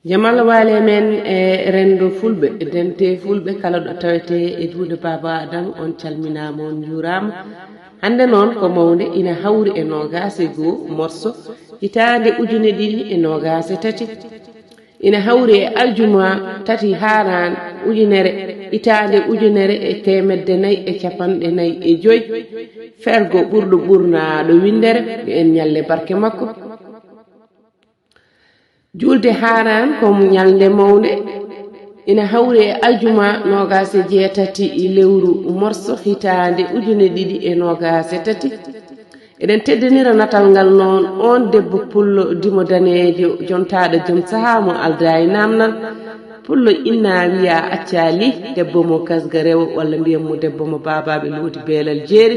Jamal wale men rendo fulbe dente fulbe kala do tawete e duude baba adam on calmina mon juram hande non ko mawde ina hawri e nogase go morso hitande ujune didi e nogase tati ina hawri e aljuma tati haran ujunere itande ujunere e temedde nay e capande nay e joy fergo burdo burna do windere en nyalle barke makko julde haran ko nyalde mawde ina hawre aljuma nogase jeetati lewru morso hitande ujune didi e nogase tati eden teddenira natal ngal non on debbo pullo dimo danejo jontaado jom sahamo alday namnal pullo inna wiya accali debbo mo kasga rewo walla mbiyamo debbo mo bababe lodi belal jeeri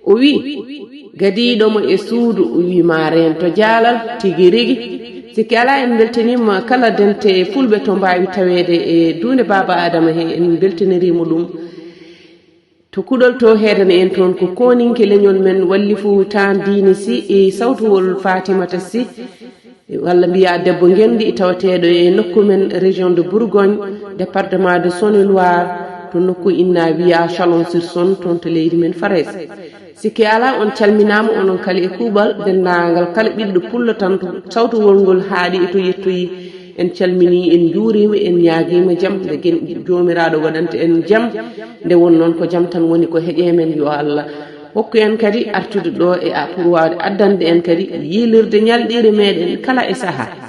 o wi gadiido mo e suudu o wi ma rento jaalal tigi rigi sikki ala en beltanima kala dente fulbe to mbawi tawede e duunde baba adama he en beltanirimo dum to kudol to hedana en ton ko koninke leñol men walli fu tan dini si e sawtuwol fatimata si walla mbiya debbo ngendi tawateɗo e nokku men région de Bourgogne département de Saône-et-Loire to nokku inna wiya Chalon-sur-Saône ton to leydi men Fares sikki ala on calminama onon kala e kuuɓal dendagal kala ɓiɗɗo pullo tan to sawtuwol ngol haaɗi to yettoyi en calmini en juurima en ñaaguima jaam nde gen jomiraɗo waɗanta en jaam nde won noon ko jaam tan woni ko heeƴemen yo Allah hokku en kadi artude ɗo e pour wawde addande en kadi yilirde ñalɗire meɗen kala e saaha